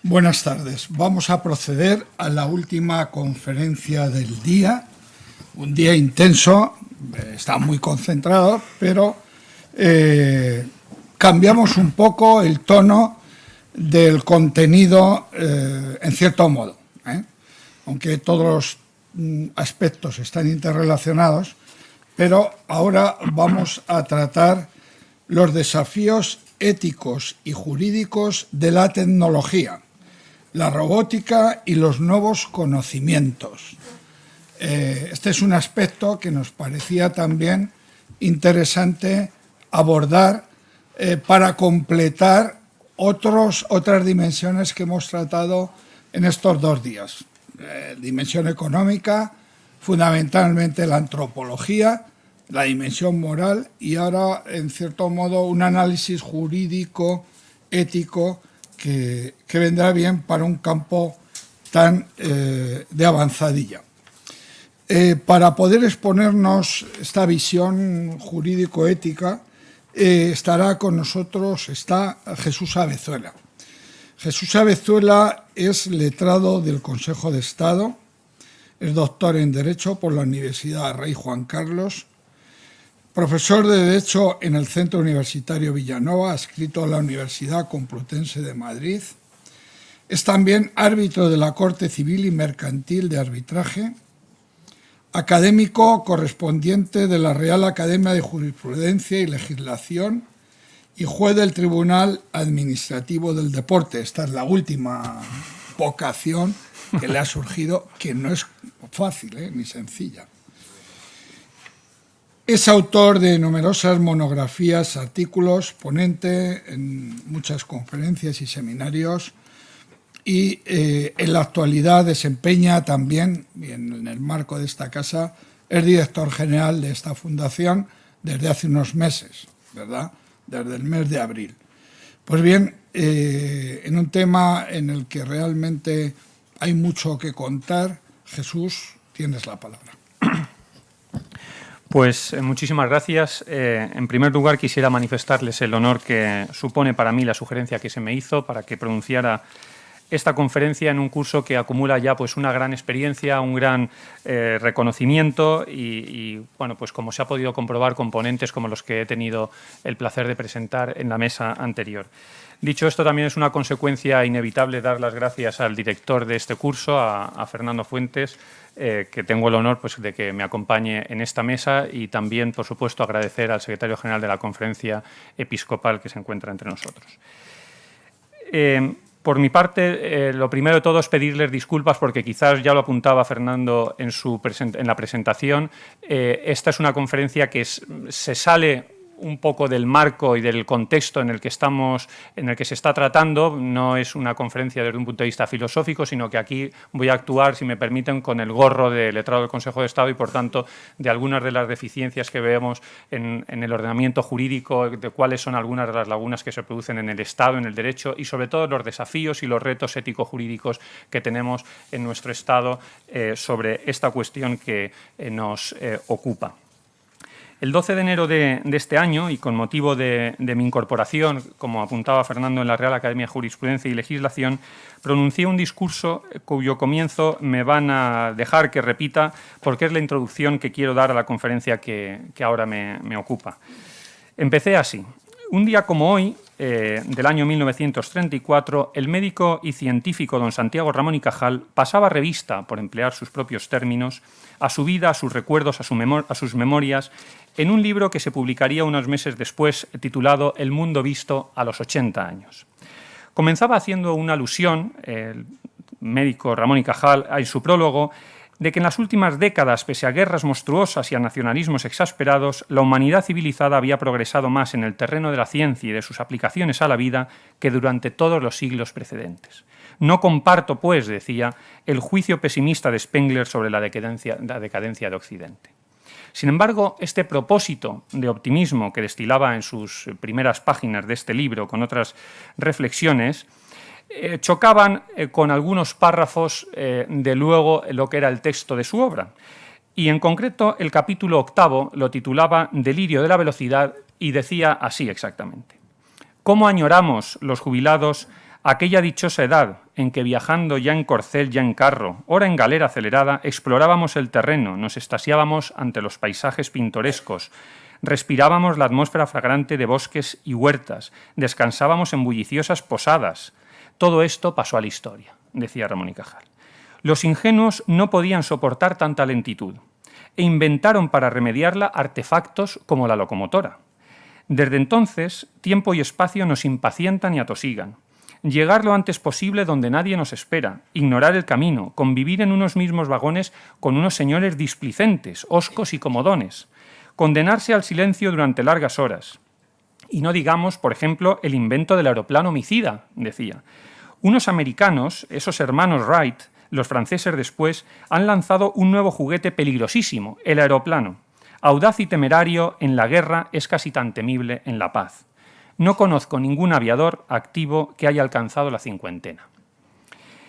Buenas tardes. Vamos a proceder a la última conferencia del día. Un día intenso, está muy concentrado, pero cambiamos un poco el tono del contenido en cierto modo. Aunque todos los aspectos están interrelacionados, pero ahora vamos a tratar los desafíos éticos y jurídicos de la tecnología, la robótica y los nuevos conocimientos. Este es un aspecto que nos parecía también interesante abordar para completar otras dimensiones que hemos tratado en estos 2 días. Dimensión económica, fundamentalmente la antropología, la dimensión moral y ahora, en cierto modo, un análisis jurídico, ético, que vendrá bien para un campo tan de avanzadilla. Para poder exponernos esta visión jurídico-ética, estará con nosotros Jesús Abezuela. Jesús Abezuela es letrado del Consejo de Estado, es doctor en Derecho por la Universidad Rey Juan Carlos, profesor de Derecho en el Centro Universitario Villanova, adscrito a la Universidad Complutense de Madrid. Es también árbitro de la Corte Civil y Mercantil de Arbitraje, académico correspondiente de la Real Academia de Jurisprudencia y Legislación y juez del Tribunal Administrativo del Deporte. Esta es la última vocación que le ha surgido, que no es fácil ni sencilla. Es autor de numerosas monografías, artículos, ponente en muchas conferencias y seminarios y en la actualidad desempeña también, y en el marco de esta casa, es director general de esta fundación desde hace unos meses, ¿verdad? Desde el mes de abril. Pues bien, en un tema en el que realmente hay mucho que contar, Jesús, tienes la palabra. Pues muchísimas gracias. En primer lugar, quisiera manifestarles el honor que supone para mí la sugerencia que se me hizo para que pronunciara esta conferencia en un curso que acumula ya pues una gran experiencia, un gran reconocimiento y bueno, pues como se ha podido comprobar con ponentes como los que he tenido el placer de presentar en la mesa anterior. Dicho esto, también es una consecuencia inevitable dar las gracias al director de este curso, a Fernando Fuentes, que tengo el honor pues, de que me acompañe en esta mesa y también, por supuesto, agradecer al secretario general de la Conferencia Episcopal que se encuentra entre nosotros. Por mi parte, lo primero de todo es pedirles disculpas porque quizás ya lo apuntaba Fernando en la presentación. Esta es una conferencia que se sale un poco del marco y del contexto en el que se está tratando. No es una conferencia desde un punto de vista filosófico, sino que aquí voy a actuar, si me permiten, con el gorro de letrado del Consejo de Estado y, por tanto, de algunas de las deficiencias que vemos en el ordenamiento jurídico, de cuáles son algunas de las lagunas que se producen en el Estado, en el derecho y, sobre todo, los desafíos y los retos ético-jurídicos que tenemos en nuestro Estado sobre esta cuestión que nos ocupa. El 12 de enero de este año, y con motivo de mi incorporación, como apuntaba Fernando, en la Real Academia de Jurisprudencia y Legislación, pronuncié un discurso cuyo comienzo me van a dejar que repita porque es la introducción que quiero dar a la conferencia que ahora me ocupa. Empecé así. Un día como hoy, del año 1934, el médico y científico don Santiago Ramón y Cajal pasaba revista, por emplear sus propios términos, a su vida, a sus recuerdos, a sus memorias, en un libro que se publicaría unos meses después, titulado El mundo visto a los 80 años. Comenzaba haciendo una alusión, el médico Ramón y Cajal, en su prólogo, de que en las últimas décadas, pese a guerras monstruosas y a nacionalismos exasperados, la humanidad civilizada había progresado más en el terreno de la ciencia y de sus aplicaciones a la vida que durante todos los siglos precedentes. No comparto, pues, decía, el juicio pesimista de Spengler sobre la decadencia de Occidente. Sin embargo, este propósito de optimismo que destilaba en sus primeras páginas de este libro con otras reflexiones chocaban con algunos párrafos de luego lo que era el texto de su obra. Y en concreto el capítulo 8 lo titulaba Delirio de la velocidad y decía así exactamente: ¿Cómo añoramos los jubilados Aquella dichosa edad en que viajando ya en corcel, ya en carro, ora en galera acelerada, explorábamos el terreno, nos extasiábamos ante los paisajes pintorescos, respirábamos la atmósfera fragrante de bosques y huertas, descansábamos en bulliciosas posadas. Todo esto pasó a la historia, decía Ramón y Cajal. Los ingenuos no podían soportar tanta lentitud e inventaron para remediarla artefactos como la locomotora. Desde entonces, tiempo y espacio nos impacientan y atosigan. Llegar lo antes posible donde nadie nos espera, ignorar el camino, convivir en unos mismos vagones con unos señores displicentes, hoscos y comodones, condenarse al silencio durante largas horas. Y no digamos, por ejemplo, el invento del aeroplano homicida, decía. Unos americanos, esos hermanos Wright, los franceses después, han lanzado un nuevo juguete peligrosísimo, el aeroplano. Audaz y temerario en la guerra es casi tan temible en la paz. No conozco ningún aviador activo que haya alcanzado la cincuentena.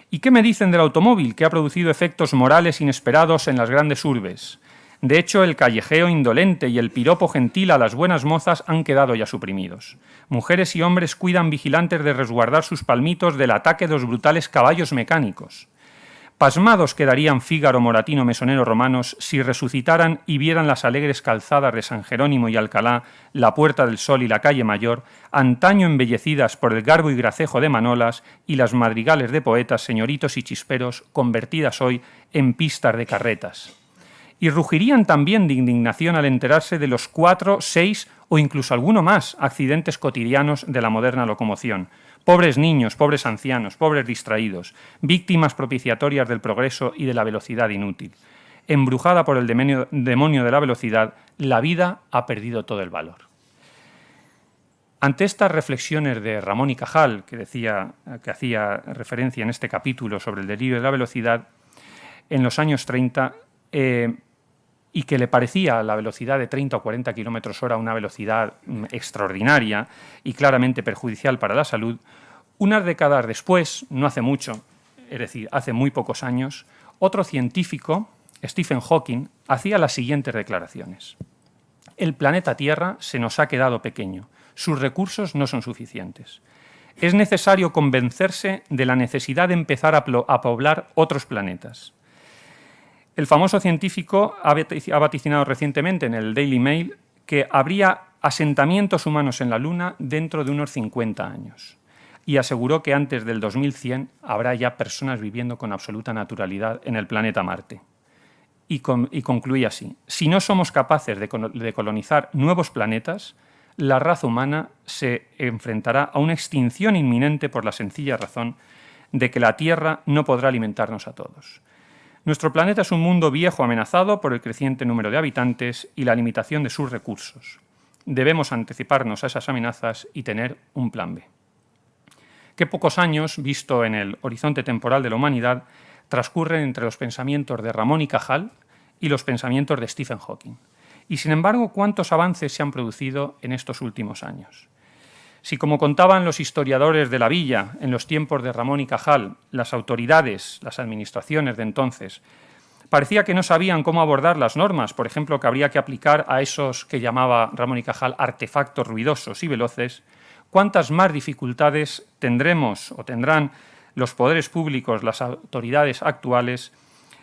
¿Y qué me dicen del automóvil, que ha producido efectos morales inesperados en las grandes urbes? De hecho, el callejeo indolente y el piropo gentil a las buenas mozas han quedado ya suprimidos. Mujeres y hombres cuidan vigilantes de resguardar sus palmitos del ataque de los brutales caballos mecánicos. Pasmados quedarían Fígaro, Moratino, Mesonero romanos si resucitaran y vieran las alegres calzadas de San Jerónimo y Alcalá, la Puerta del Sol y la Calle Mayor, antaño embellecidas por el garbo y gracejo de Manolas y las madrigales de poetas, señoritos y chisperos, convertidas hoy en pistas de carretas. Y rugirían también de indignación al enterarse de los 4, 6 o incluso alguno más accidentes cotidianos de la moderna locomoción. Pobres niños, pobres ancianos, pobres distraídos, víctimas propiciatorias del progreso y de la velocidad inútil. Embrujada por el demonio de la velocidad, la vida ha perdido todo el valor. Ante estas reflexiones de Ramón y Cajal, que hacía referencia en este capítulo sobre el delirio de la velocidad, en los años 30, y que le parecía la velocidad de 30 o 40 km/h una velocidad extraordinaria y claramente perjudicial para la salud, unas décadas después, no hace mucho, es decir, hace muy pocos años, otro científico, Stephen Hawking, hacía las siguientes declaraciones. El planeta Tierra se nos ha quedado pequeño, sus recursos no son suficientes. Es necesario convencerse de la necesidad de empezar a poblar otros planetas. El famoso científico ha vaticinado recientemente en el Daily Mail que habría asentamientos humanos en la Luna dentro de unos 50 años y aseguró que antes del 2100 habrá ya personas viviendo con absoluta naturalidad en el planeta Marte. Y concluía así: si no somos capaces de colonizar nuevos planetas, la raza humana se enfrentará a una extinción inminente por la sencilla razón de que la Tierra no podrá alimentarnos a todos. Nuestro planeta es un mundo viejo amenazado por el creciente número de habitantes y la limitación de sus recursos. Debemos anticiparnos a esas amenazas y tener un plan B. Qué pocos años, visto en el horizonte temporal de la humanidad, transcurren entre los pensamientos de Ramón y Cajal y los pensamientos de Stephen Hawking. Y sin embargo, ¿cuántos avances se han producido en estos últimos años? Si, como contaban los historiadores de la villa en los tiempos de Ramón y Cajal, las autoridades, las administraciones de entonces, parecía que no sabían cómo abordar las normas, por ejemplo, que habría que aplicar a esos que llamaba Ramón y Cajal artefactos ruidosos y veloces, ¿cuántas más dificultades tendremos o tendrán los poderes públicos, las autoridades actuales,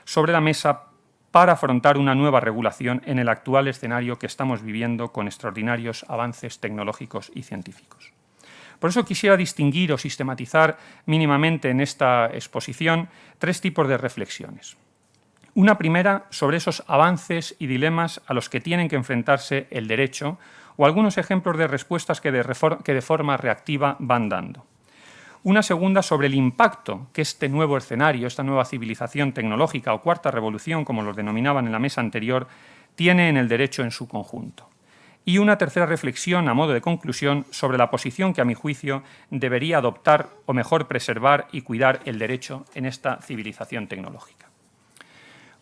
sobre la mesa para afrontar una nueva regulación en el actual escenario que estamos viviendo con extraordinarios avances tecnológicos y científicos? Por eso quisiera distinguir o sistematizar mínimamente en esta exposición 3 tipos de reflexiones. Una primera sobre esos avances y dilemas a los que tienen que enfrentarse el derecho o algunos ejemplos de respuestas que de forma reactiva van dando. Una segunda sobre el impacto que este nuevo escenario, esta nueva civilización tecnológica o cuarta revolución, como los denominaban en la mesa anterior, tiene en el derecho en su conjunto. Y una tercera reflexión, a modo de conclusión, sobre la posición que, a mi juicio, debería adoptar o mejor preservar y cuidar el derecho en esta civilización tecnológica.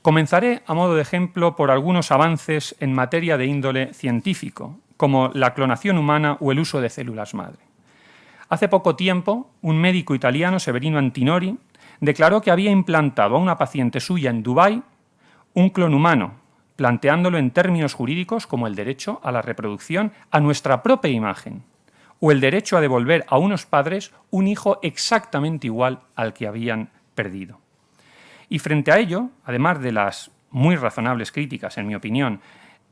Comenzaré, a modo de ejemplo, por algunos avances en materia de índole científico, como la clonación humana o el uso de células madre. Hace poco tiempo, un médico italiano, Severino Antinori, declaró que había implantado a una paciente suya en Dubái un clon humano, planteándolo en términos jurídicos como el derecho a la reproducción a nuestra propia imagen. o el derecho a devolver a unos padres un hijo exactamente igual al que habían perdido. Y frente a ello, además de las muy razonables críticas, en mi opinión,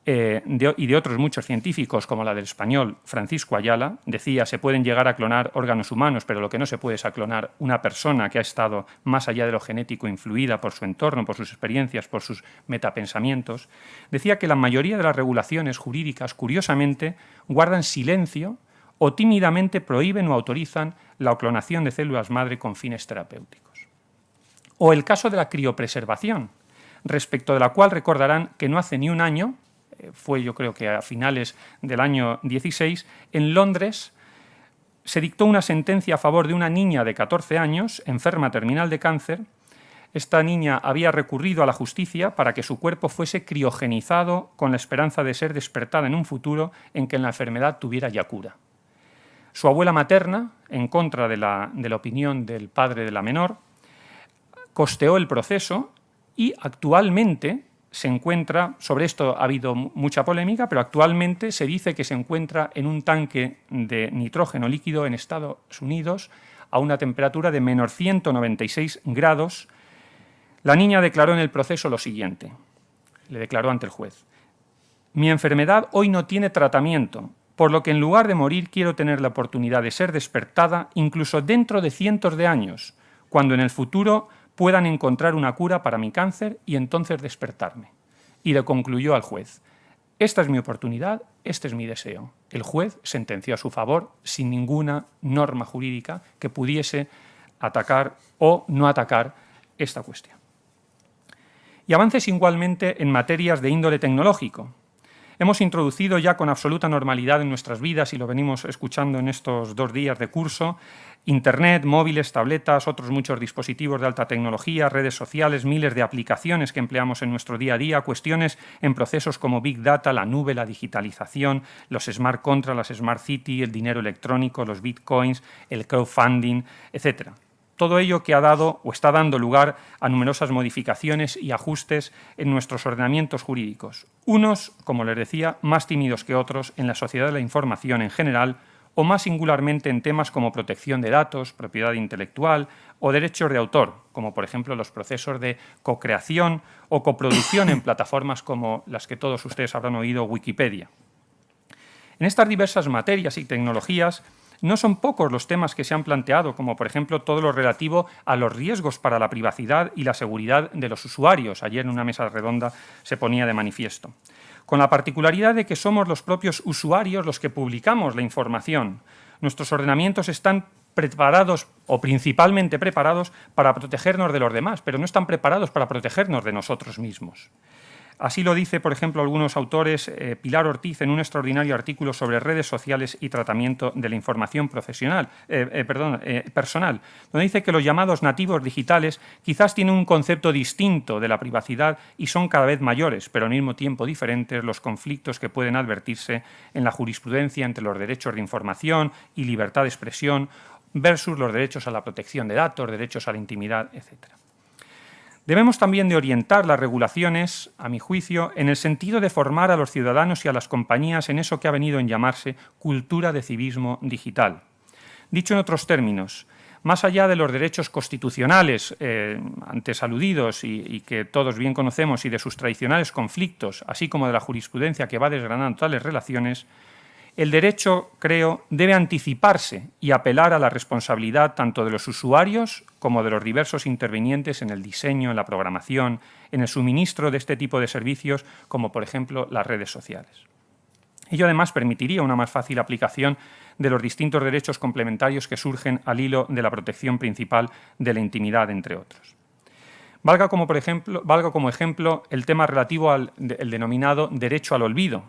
y de otros muchos científicos, como la del español Francisco Ayala, decía: se pueden llegar a clonar órganos humanos, pero lo que no se puede es clonar una persona que ha estado más allá de lo genético influida por su entorno, por sus experiencias, por sus metapensamientos. Decía que la mayoría de las regulaciones jurídicas, curiosamente, guardan silencio o tímidamente prohíben o autorizan la clonación de células madre con fines terapéuticos. O el caso de la criopreservación, respecto de la cual recordarán que no hace ni un año, fue yo creo que a finales del año 16, en Londres se dictó una sentencia a favor de una niña de 14 años, enferma terminal de cáncer. Esta niña había recurrido a la justicia para que su cuerpo fuese criogenizado con la esperanza de ser despertada en un futuro en que la enfermedad tuviera ya cura. Su abuela materna, en contra de la opinión del padre de la menor, costeó el proceso y actualmente se encuentra, sobre esto ha habido mucha polémica, pero actualmente se dice que se encuentra en un tanque de nitrógeno líquido en Estados Unidos a una temperatura de menos 196 grados. La niña declaró en el proceso lo siguiente, le declaró ante el juez: mi enfermedad hoy no tiene tratamiento, por lo que en lugar de morir quiero tener la oportunidad de ser despertada incluso dentro de cientos de años, cuando en el futuro puedan encontrar una cura para mi cáncer y entonces despertarme. Y le concluyó al juez: esta es mi oportunidad, este es mi deseo. El juez sentenció a su favor sin ninguna norma jurídica que pudiese atacar o no atacar esta cuestión. Y avances igualmente en materias de índole tecnológico. Hemos introducido ya con absoluta normalidad en nuestras vidas, y lo venimos escuchando en estos 2 días de curso, Internet, móviles, tabletas, otros muchos dispositivos de alta tecnología, redes sociales, miles de aplicaciones que empleamos en nuestro día a día, cuestiones en procesos como Big Data, la nube, la digitalización, los Smart Contracts, las Smart City, el dinero electrónico, los bitcoins, el crowdfunding, etc. Todo ello que ha dado o está dando lugar a numerosas modificaciones y ajustes en nuestros ordenamientos jurídicos. Unos, como les decía, más tímidos que otros en la sociedad de la información en general, o más singularmente en temas como protección de datos, propiedad intelectual o derechos de autor, como por ejemplo los procesos de cocreación o coproducción en plataformas como las que todos ustedes habrán oído, Wikipedia. En estas diversas materias y tecnologías no son pocos los temas que se han planteado, como por ejemplo todo lo relativo a los riesgos para la privacidad y la seguridad de los usuarios. Ayer en una mesa redonda se ponía de manifiesto. Con la particularidad de que somos los propios usuarios los que publicamos la información. Nuestros ordenamientos están preparados o principalmente preparados para protegernos de los demás, pero no están preparados para protegernos de nosotros mismos. Así lo dice, por ejemplo, algunos autores, Pilar Ortiz, en un extraordinario artículo sobre redes sociales y tratamiento de la información personal, donde dice que los llamados nativos digitales quizás tienen un concepto distinto de la privacidad y son cada vez mayores, pero al mismo tiempo diferentes los conflictos que pueden advertirse en la jurisprudencia entre los derechos de información y libertad de expresión versus los derechos a la protección de datos, derechos a la intimidad, etc. Debemos también de orientar las regulaciones, a mi juicio, en el sentido de formar a los ciudadanos y a las compañías en eso que ha venido en llamarse cultura de civismo digital. Dicho en otros términos, más allá de los derechos constitucionales antes aludidos y que todos bien conocemos y de sus tradicionales conflictos, así como de la jurisprudencia que va desgranando tales relaciones, el derecho, creo, debe anticiparse y apelar a la responsabilidad tanto de los usuarios como de los diversos intervinientes en el diseño, en la programación, en el suministro de este tipo de servicios, como por ejemplo las redes sociales. Ello además permitiría una más fácil aplicación de los distintos derechos complementarios que surgen al hilo de la protección principal de la intimidad, entre otros. Valga como ejemplo el tema relativo al denominado derecho al olvido.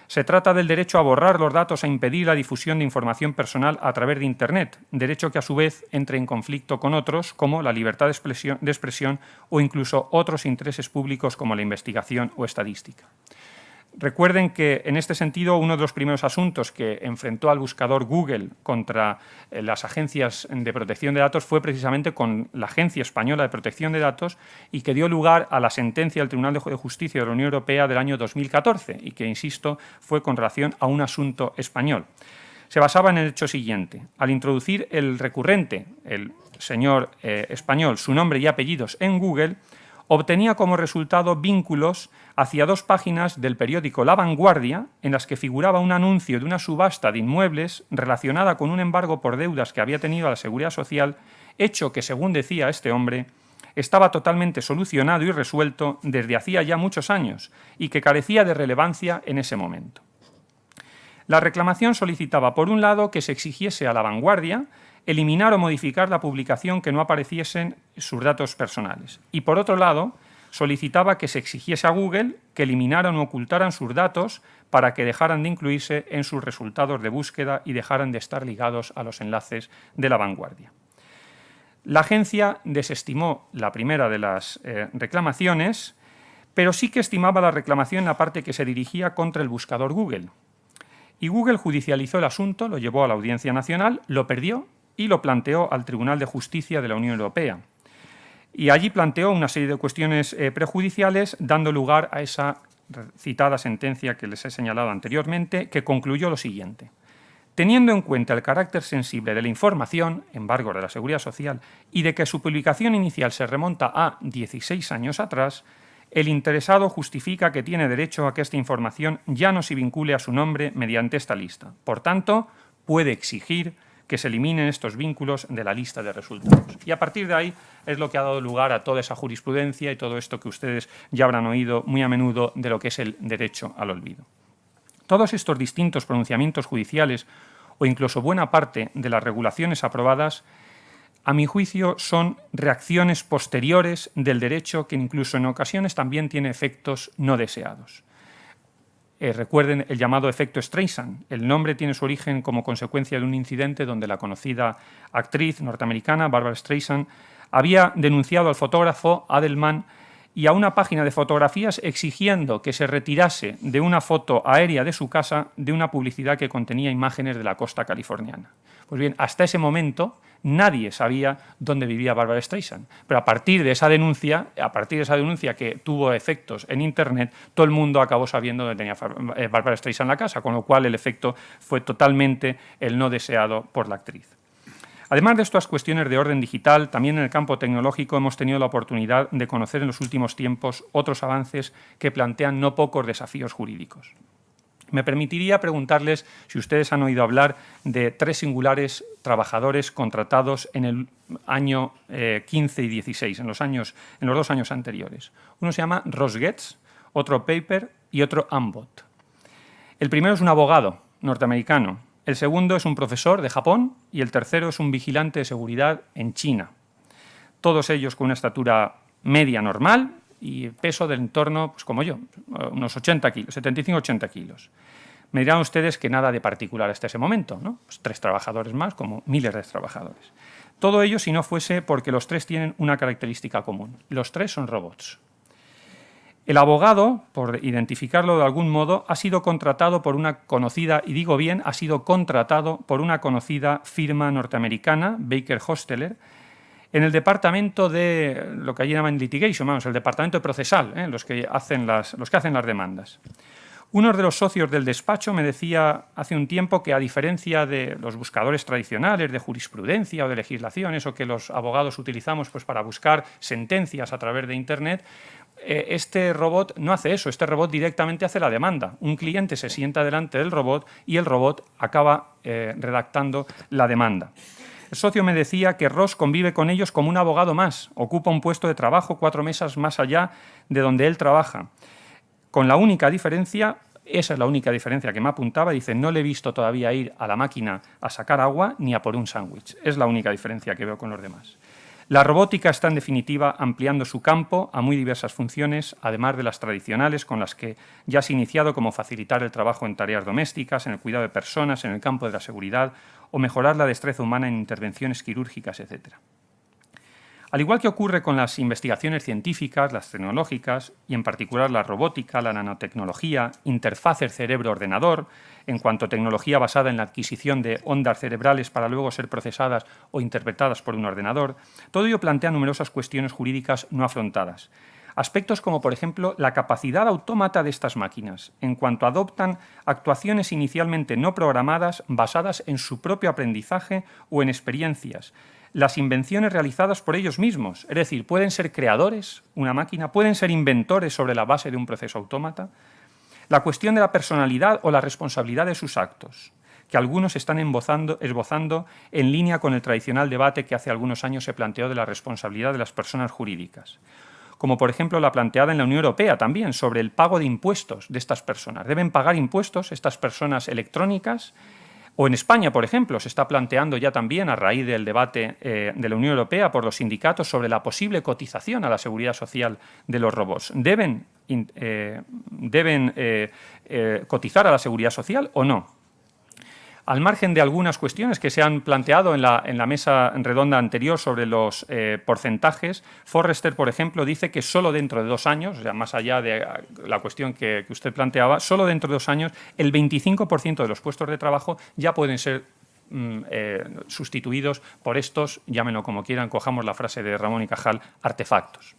Se trata del derecho a borrar los datos, a impedir la difusión de información personal a través de Internet, derecho que a su vez entre en conflicto con otros, como la libertad de expresión o incluso otros intereses públicos como la investigación o estadística. Recuerden que, en este sentido, uno de los primeros asuntos que enfrentó al buscador Google contra las agencias de protección de datos fue precisamente con la Agencia Española de Protección de Datos y que dio lugar a la sentencia del Tribunal de Justicia de la Unión Europea del año 2014 y que, insisto, fue con relación a un asunto español. se basaba en el hecho siguiente. Al introducir el recurrente, el señor español, su nombre y apellidos en Google, obtenía como resultado vínculos hacia 2 páginas del periódico La Vanguardia, en las que figuraba un anuncio de una subasta de inmuebles relacionada con un embargo por deudas que había tenido a la Seguridad Social, hecho que, según decía este hombre, estaba totalmente solucionado y resuelto desde hacía ya muchos años y que carecía de relevancia en ese momento. La reclamación solicitaba, por un lado, que se exigiese a La Vanguardia eliminar o modificar la publicación que no apareciesen sus datos personales. Y, por otro lado, solicitaba que se exigiese a Google que eliminaran o ocultaran sus datos para que dejaran de incluirse en sus resultados de búsqueda y dejaran de estar ligados a los enlaces de La Vanguardia. La agencia desestimó la primera de las reclamaciones, pero sí que estimaba la reclamación en la parte que se dirigía contra el buscador Google. Y Google judicializó el asunto, lo llevó a la Audiencia Nacional, lo perdió y lo planteó al Tribunal de Justicia de la Unión Europea. Y allí planteó una serie de cuestiones prejudiciales, dando lugar a esa citada sentencia que les he señalado anteriormente, que concluyó lo siguiente. Teniendo en cuenta el carácter sensible de la información, embargo de la Seguridad Social, y de que su publicación inicial se remonta a 16 años atrás, el interesado justifica que tiene derecho a que esta información ya no se vincule a su nombre mediante esta lista. Por tanto, puede exigir que se eliminen estos vínculos de la lista de resultados. Y a partir de ahí es lo que ha dado lugar a toda esa jurisprudencia y todo esto que ustedes ya habrán oído muy a menudo de lo que es el derecho al olvido. Todos estos distintos pronunciamientos judiciales o incluso buena parte de las regulaciones aprobadas, a mi juicio, son reacciones posteriores del derecho que incluso en ocasiones también tiene efectos no deseados. Recuerden el llamado efecto Streisand. El nombre tiene su origen como consecuencia de un incidente donde la conocida actriz norteamericana, Barbara Streisand, había denunciado al fotógrafo Adelman y a una página de fotografías exigiendo que se retirase de una foto aérea de su casa de una publicidad que contenía imágenes de la costa californiana. Pues bien, hasta ese momento nadie sabía dónde vivía Barbara Streisand, pero a partir de esa denuncia que tuvo efectos en Internet, todo el mundo acabó sabiendo dónde tenía Barbara Streisand la casa, con lo cual el efecto fue totalmente el no deseado por la actriz. Además de estas cuestiones de orden digital, también en el campo tecnológico hemos tenido la oportunidad de conocer en los últimos tiempos otros avances que plantean no pocos desafíos jurídicos. Me permitiría preguntarles si ustedes han oído hablar de 3 singulares trabajadores contratados en el año 15 y 16, en los 2 años anteriores. Uno se llama Ross Getz, otro Paper y otro Ambot. El primero es un abogado norteamericano, el segundo es un profesor de Japón y el tercero es un vigilante de seguridad en China. Todos ellos con una estatura media normal y peso del entorno, pues como yo, unos 80 kilos, 75-80 kilos. Me dirán ustedes que nada de particular hasta ese momento, ¿no? Pues 3 trabajadores más, como miles de trabajadores. Todo ello si no fuese porque los 3 tienen una característica común. Los 3 son robots. El abogado, por identificarlo de algún modo, ha sido contratado por una conocida, y digo bien, ha sido contratado por una conocida firma norteamericana, Baker Hostetler, en el departamento de lo que allí llaman litigation, vamos, el departamento procesal, los que hacen las demandas. Uno de los socios del despacho me decía hace un tiempo que, a diferencia de los buscadores tradicionales de jurisprudencia o de legislación, eso que los abogados utilizamos pues, para buscar sentencias a través de Internet, este robot no hace eso, este robot directamente hace la demanda. Un cliente se sienta delante del robot y el robot acaba redactando la demanda. El socio me decía que Ross convive con ellos como un abogado más, ocupa un puesto de trabajo 4 mesas más allá de donde él trabaja. Con la única diferencia, esa es la única diferencia que me apuntaba, dice, no le he visto todavía ir a la máquina a sacar agua ni a por un sándwich. Es la única diferencia que veo con los demás. La robótica está, en definitiva, ampliando su campo a muy diversas funciones, además de las tradicionales con las que ya se ha iniciado, como facilitar el trabajo en tareas domésticas, en el cuidado de personas, en el campo de la seguridad o mejorar la destreza humana en intervenciones quirúrgicas, etc. Al igual que ocurre con las investigaciones científicas, las tecnológicas, y en particular la robótica, la nanotecnología, interfaces cerebro-ordenador, en cuanto a tecnología basada en la adquisición de ondas cerebrales para luego ser procesadas o interpretadas por un ordenador, todo ello plantea numerosas cuestiones jurídicas no afrontadas. Aspectos como, por ejemplo, la capacidad autómata de estas máquinas, en cuanto adoptan actuaciones inicialmente no programadas basadas en su propio aprendizaje o en experiencias. Las invenciones realizadas por ellos mismos, es decir, pueden ser creadores, una máquina, pueden ser inventores sobre la base de un proceso autómata. La cuestión de la personalidad o la responsabilidad de sus actos, que algunos están esbozando en línea con el tradicional debate que hace algunos años se planteó de la responsabilidad de las personas jurídicas, como por ejemplo la planteada en la Unión Europea también sobre el pago de impuestos de estas personas. ¿Deben pagar impuestos estas personas electrónicas? O en España, por ejemplo, se está planteando ya también, a raíz del debate de la Unión Europea por los sindicatos, sobre la posible cotización a la seguridad social de los robots. ¿Deben cotizar a la seguridad social o no? Al margen de algunas cuestiones que se han planteado en la mesa redonda anterior sobre los porcentajes, Forrester, por ejemplo, dice que solo dentro de 2 años, o sea, más allá de la cuestión que usted planteaba, solo dentro de 2 años el 25% de los puestos de trabajo ya pueden ser sustituidos por estos, llámenlo como quieran, cojamos la frase de Ramón y Cajal, artefactos.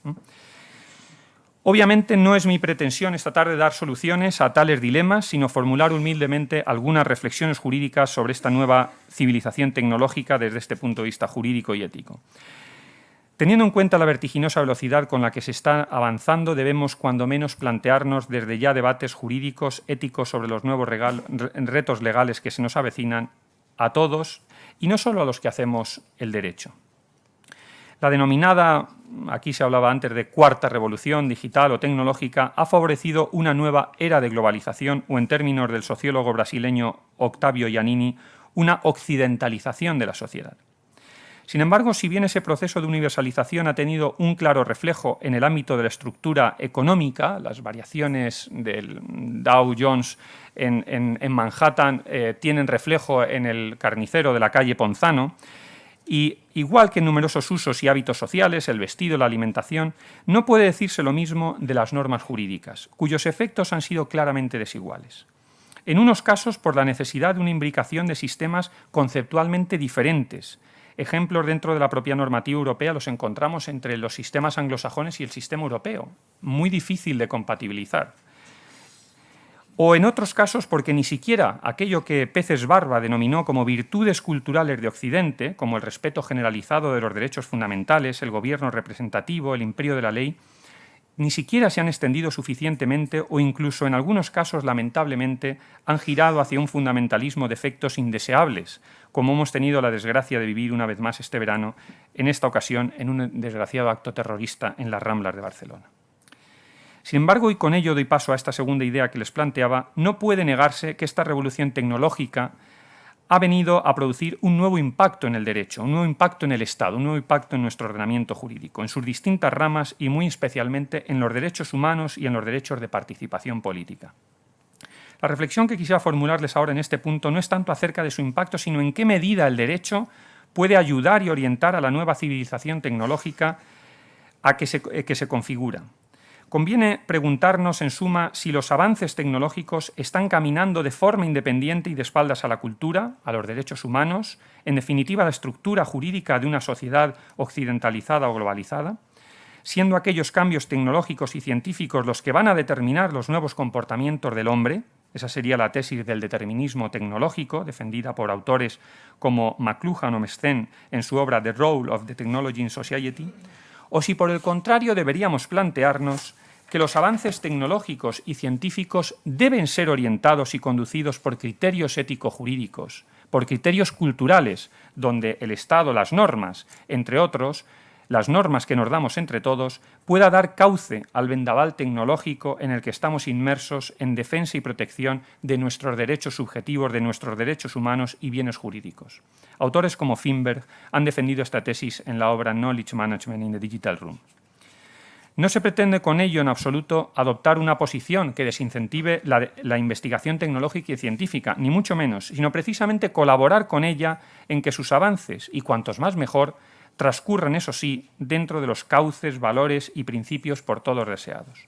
Obviamente no es mi pretensión esta tarde dar soluciones a tales dilemas, sino formular humildemente algunas reflexiones jurídicas sobre esta nueva civilización tecnológica desde este punto de vista jurídico y ético. Teniendo en cuenta la vertiginosa velocidad con la que se está avanzando, debemos cuando menos plantearnos desde ya debates jurídicos, éticos sobre los nuevos retos legales que se nos avecinan a todos y no solo a los que hacemos el derecho. La denominada, aquí se hablaba antes de cuarta revolución digital o tecnológica, ha favorecido una nueva era de globalización o, en términos del sociólogo brasileño Octavio Giannini, una occidentalización de la sociedad. Sin embargo, si bien ese proceso de universalización ha tenido un claro reflejo en el ámbito de la estructura económica, las variaciones del Dow Jones en Manhattan tienen reflejo en el carnicero de la calle Ponzano, y igual que en numerosos usos y hábitos sociales, el vestido, la alimentación, no puede decirse lo mismo de las normas jurídicas, cuyos efectos han sido claramente desiguales. En unos casos, por la necesidad de una imbricación de sistemas conceptualmente diferentes. Ejemplos dentro de la propia normativa europea los encontramos entre los sistemas anglosajones y el sistema europeo, muy difícil de compatibilizar. O en otros casos porque ni siquiera aquello que Peces Barba denominó como virtudes culturales de Occidente, como el respeto generalizado de los derechos fundamentales, el gobierno representativo, el imperio de la ley, ni siquiera se han extendido suficientemente o incluso en algunos casos, lamentablemente, han girado hacia un fundamentalismo de efectos indeseables, como hemos tenido la desgracia de vivir una vez más este verano, en esta ocasión en un desgraciado acto terrorista en las Ramblas de Barcelona. Sin embargo, y con ello doy paso a esta segunda idea que les planteaba, no puede negarse que esta revolución tecnológica ha venido a producir un nuevo impacto en el derecho, un nuevo impacto en el Estado, un nuevo impacto en nuestro ordenamiento jurídico, en sus distintas ramas y muy especialmente en los derechos humanos y en los derechos de participación política. La reflexión que quisiera formularles ahora en este punto no es tanto acerca de su impacto, sino en qué medida el derecho puede ayudar y orientar a la nueva civilización tecnológica que se configura. Conviene preguntarnos, en suma, si los avances tecnológicos están caminando de forma independiente y de espaldas a la cultura, a los derechos humanos, en definitiva a la estructura jurídica de una sociedad occidentalizada o globalizada, siendo aquellos cambios tecnológicos y científicos los que van a determinar los nuevos comportamientos del hombre. Esa sería la tesis del determinismo tecnológico, defendida por autores como McLuhan o Mesten en su obra The Role of the Technology in Society, o si por el contrario deberíamos plantearnos que los avances tecnológicos y científicos deben ser orientados y conducidos por criterios ético-jurídicos, por criterios culturales, donde el Estado, las normas, entre otros, las normas que nos damos entre todos, pueda dar cauce al vendaval tecnológico en el que estamos inmersos en defensa y protección de nuestros derechos subjetivos, de nuestros derechos humanos y bienes jurídicos. Autores como Finberg han defendido esta tesis en la obra Knowledge Management in the Digital Room. No se pretende con ello en absoluto adoptar una posición que desincentive la investigación tecnológica y científica, ni mucho menos, sino precisamente colaborar con ella en que sus avances, y cuantos más mejor, transcurran, eso sí, dentro de los cauces, valores y principios por todos deseados.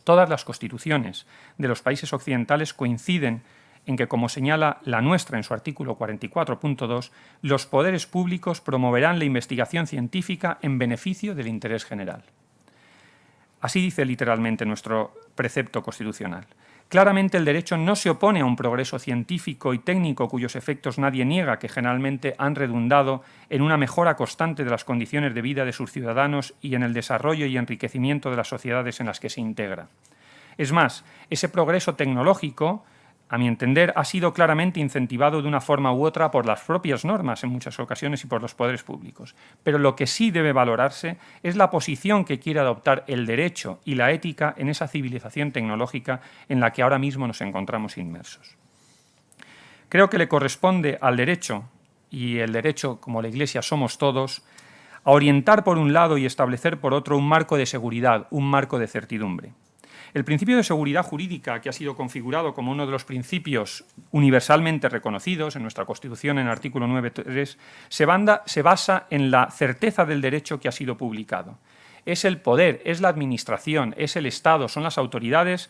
Todas las constituciones de los países occidentales coinciden en que, como señala la nuestra en su artículo 44.2, los poderes públicos promoverán la investigación científica en beneficio del interés general. Así dice literalmente nuestro precepto constitucional. Claramente el derecho no se opone a un progreso científico y técnico cuyos efectos nadie niega, que generalmente han redundado en una mejora constante de las condiciones de vida de sus ciudadanos y en el desarrollo y enriquecimiento de las sociedades en las que se integra. Es más, ese progreso tecnológico, a mi entender, ha sido claramente incentivado de una forma u otra por las propias normas en muchas ocasiones y por los poderes públicos. Pero lo que sí debe valorarse es la posición que quiere adoptar el derecho y la ética en esa civilización tecnológica en la que ahora mismo nos encontramos inmersos. Creo que le corresponde al derecho, y el derecho, como la Iglesia somos todos, a orientar por un lado y establecer por otro un marco de seguridad, un marco de certidumbre. El principio de seguridad jurídica, que ha sido configurado como uno de los principios universalmente reconocidos en nuestra Constitución en el artículo 9.3, se basa en la certeza del derecho que ha sido publicado. Es el poder, es la administración, es el Estado, son las autoridades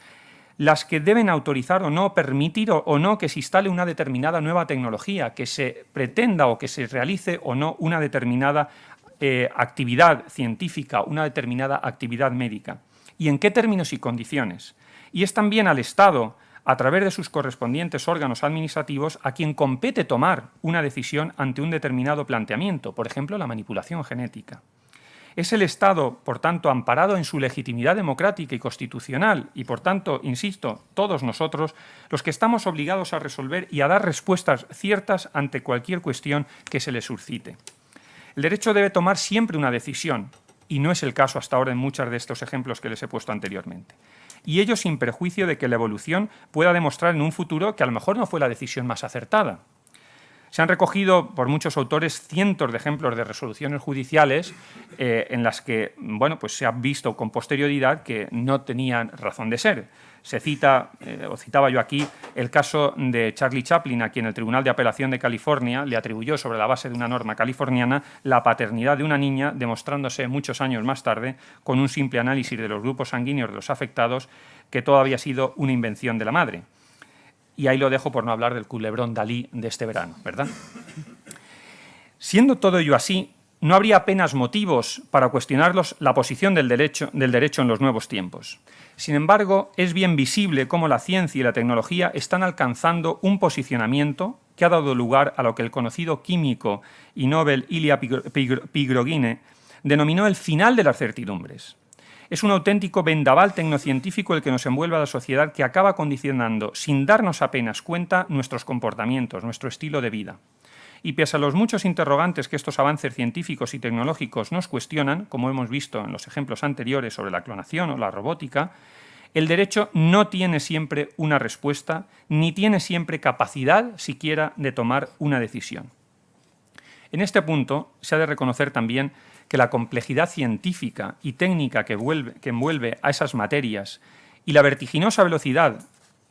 las que deben autorizar o no, permitir o no que se instale una determinada nueva tecnología, que se pretenda o que se realice o no una determinada actividad científica, una determinada actividad médica. ¿Y en qué términos y condiciones? Y es también al Estado, a través de sus correspondientes órganos administrativos, a quien compete tomar una decisión ante un determinado planteamiento, por ejemplo, la manipulación genética. Es el Estado, por tanto, amparado en su legitimidad democrática y constitucional, y por tanto, insisto, todos nosotros, los que estamos obligados a resolver y a dar respuestas ciertas ante cualquier cuestión que se le suscite. El derecho debe tomar siempre una decisión, y no es el caso hasta ahora en muchos de estos ejemplos que les he puesto anteriormente. Y ello sin perjuicio de que la evolución pueda demostrar en un futuro que a lo mejor no fue la decisión más acertada. Se han recogido por muchos autores cientos de ejemplos de resoluciones judiciales en las que pues se ha visto con posterioridad que no tenían razón de ser. Se cita, o citaba yo aquí, el caso de Charlie Chaplin, a quien el Tribunal de Apelación de California le atribuyó, sobre la base de una norma californiana, la paternidad de una niña, demostrándose muchos años más tarde, con un simple análisis de los grupos sanguíneos de los afectados, que todo había sido una invención de la madre. Y ahí lo dejo por no hablar del culebrón Dalí de este verano, ¿verdad? Siendo todo ello así, no habría apenas motivos para cuestionar la posición del derecho en los nuevos tiempos. Sin embargo, es bien visible cómo la ciencia y la tecnología están alcanzando un posicionamiento que ha dado lugar a lo que el conocido químico y Nobel Ilya Prigogine denominó el final de las certidumbres. Es un auténtico vendaval tecnocientífico el que nos envuelve a la sociedad, que acaba condicionando, sin darnos apenas cuenta, nuestros comportamientos, nuestro estilo de vida. Y pese a los muchos interrogantes que estos avances científicos y tecnológicos nos cuestionan, como hemos visto en los ejemplos anteriores sobre la clonación o la robótica, el derecho no tiene siempre una respuesta, ni tiene siempre capacidad siquiera de tomar una decisión. En este punto se ha de reconocer también que la complejidad científica y técnica que envuelve a esas materias y la vertiginosa velocidad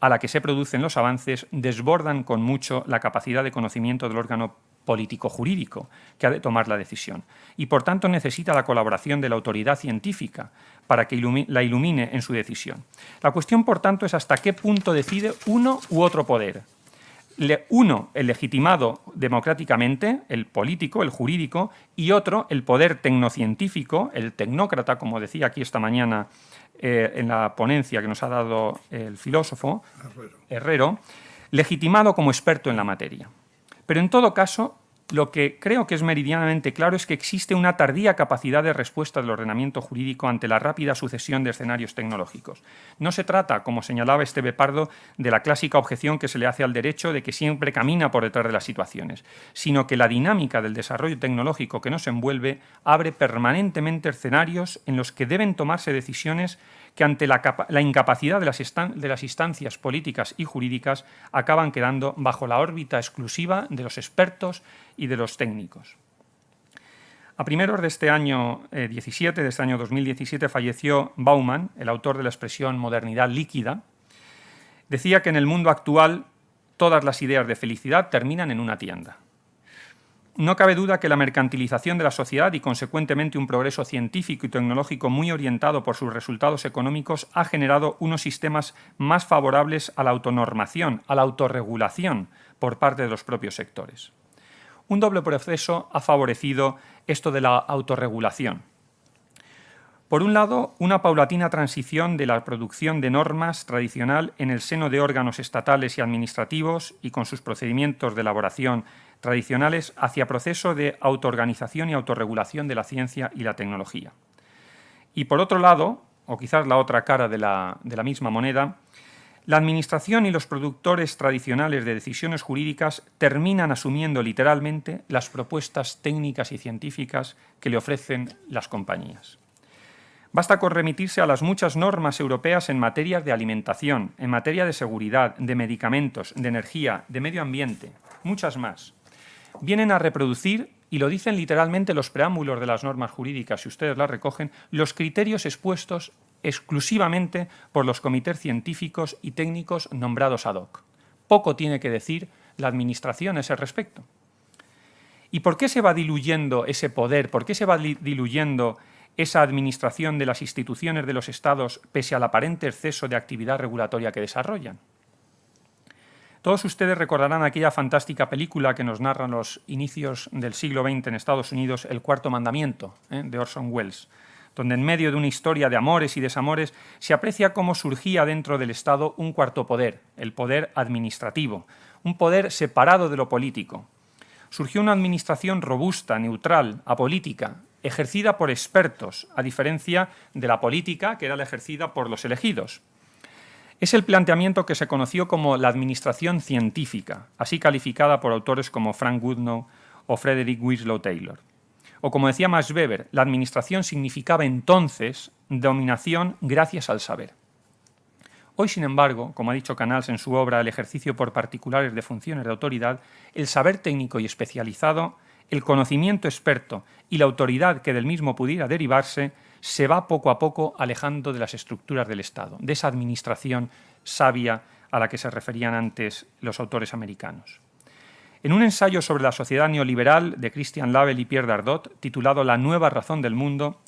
a la que se producen los avances desbordan con mucho la capacidad de conocimiento del órgano político-jurídico que ha de tomar la decisión, y por tanto necesita la colaboración de la autoridad científica para que la ilumine en su decisión. La cuestión, por tanto, es hasta qué punto decide uno u otro poder. Uno, el legitimado democráticamente, el político, el jurídico, y otro, el poder tecnocientífico, el tecnócrata, como decía aquí esta mañana en la ponencia que nos ha dado el filósofo Herrero, legitimado como experto en la materia. Pero en todo caso, lo que creo que es meridianamente claro es que existe una tardía capacidad de respuesta del ordenamiento jurídico ante la rápida sucesión de escenarios tecnológicos. No se trata, como señalaba Esteve Pardo, de la clásica objeción que se le hace al derecho de que siempre camina por detrás de las situaciones, sino que la dinámica del desarrollo tecnológico que nos envuelve abre permanentemente escenarios en los que deben tomarse decisiones que ante la incapacidad de las instancias políticas y jurídicas acaban quedando bajo la órbita exclusiva de los expertos y de los técnicos. A primeros de este año 2017, falleció Bauman, el autor de la expresión modernidad líquida. Decía que en el mundo actual todas las ideas de felicidad terminan en una tienda. No cabe duda que la mercantilización de la sociedad y, consecuentemente, un progreso científico y tecnológico muy orientado por sus resultados económicos ha generado unos sistemas más favorables a la autonormación, a la autorregulación por parte de los propios sectores. Un doble proceso ha favorecido esto de la autorregulación. Por un lado, una paulatina transición de la producción de normas tradicional en el seno de órganos estatales y administrativos y con sus procedimientos de elaboración tradicionales hacia proceso de autoorganización y autorregulación de la ciencia y la tecnología. Y por otro lado, o quizás la otra cara de la misma moneda, la Administración y los productores tradicionales de decisiones jurídicas terminan asumiendo literalmente las propuestas técnicas y científicas que le ofrecen las compañías. Basta con remitirse a las muchas normas europeas en materia de alimentación, en materia de seguridad, de medicamentos, de energía, de medio ambiente, muchas más. Vienen a reproducir, y lo dicen literalmente los preámbulos de las normas jurídicas, si ustedes las recogen, los criterios expuestos exclusivamente por los comités científicos y técnicos nombrados ad hoc. Poco tiene que decir la Administración a ese respecto. ¿Y por qué se va diluyendo ese poder? ¿Por qué se va diluyendo esa administración de las instituciones de los Estados pese al aparente exceso de actividad regulatoria que desarrollan? Todos ustedes recordarán aquella fantástica película que nos narra los inicios del siglo XX en Estados Unidos, El cuarto mandamiento, de Orson Welles, donde en medio de una historia de amores y desamores se aprecia cómo surgía dentro del Estado un cuarto poder, el poder administrativo, un poder separado de lo político. Surgió una administración robusta, neutral, apolítica, ejercida por expertos, a diferencia de la política que era la ejercida por los elegidos. Es el planteamiento que se conoció como la administración científica, así calificada por autores como Frank Goodnow o Frederick Winslow Taylor. O como decía Max Weber, la administración significaba entonces dominación gracias al saber. Hoy, sin embargo, como ha dicho Canals en su obra El ejercicio por particulares de funciones de autoridad, el saber técnico y especializado, el conocimiento experto y la autoridad que del mismo pudiera derivarse se va poco a poco alejando de las estructuras del Estado, de esa administración sabia a la que se referían antes los autores americanos. En un ensayo sobre la sociedad neoliberal de Christian Label y Pierre Dardot, titulado La nueva razón del mundo,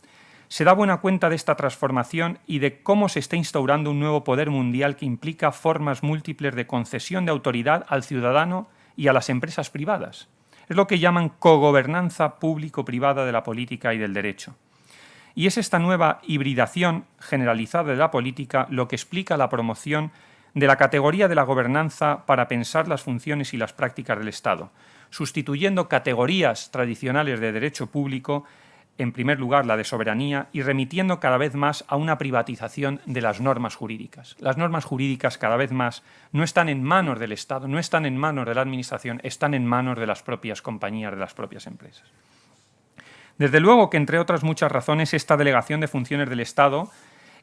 se da buena cuenta de esta transformación y de cómo se está instaurando un nuevo poder mundial que implica formas múltiples de concesión de autoridad al ciudadano y a las empresas privadas. Es lo que llaman cogobernanza público-privada de la política y del derecho. Y es esta nueva hibridación generalizada de la política lo que explica la promoción de la categoría de la gobernanza para pensar las funciones y las prácticas del Estado, sustituyendo categorías tradicionales de derecho público, en primer lugar la de soberanía, y remitiendo cada vez más a una privatización de las normas jurídicas. Las normas jurídicas cada vez más no están en manos del Estado, no están en manos de la Administración, están en manos de las propias compañías, de las propias empresas. Desde luego que, entre otras muchas razones, esta delegación de funciones del Estado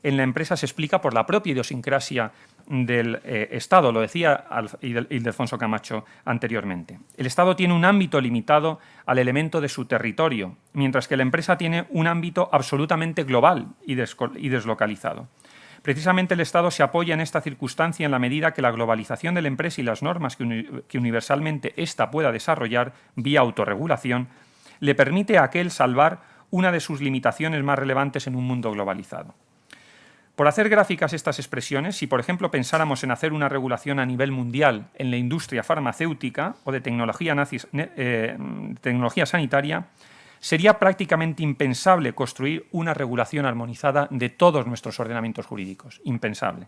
en la empresa se explica por la propia idiosincrasia del Estado, lo decía Ildefonso Camacho anteriormente. El Estado tiene un ámbito limitado al elemento de su territorio, mientras que la empresa tiene un ámbito absolutamente global y deslocalizado. Precisamente el Estado se apoya en esta circunstancia en la medida que la globalización de la empresa y las normas que universalmente ésta pueda desarrollar vía autorregulación le permite a aquel salvar una de sus limitaciones más relevantes en un mundo globalizado. Por hacer gráficas estas expresiones, si por ejemplo pensáramos en hacer una regulación a nivel mundial en la industria farmacéutica o de tecnología sanitaria, sería prácticamente impensable construir una regulación armonizada de todos nuestros ordenamientos jurídicos. Impensable.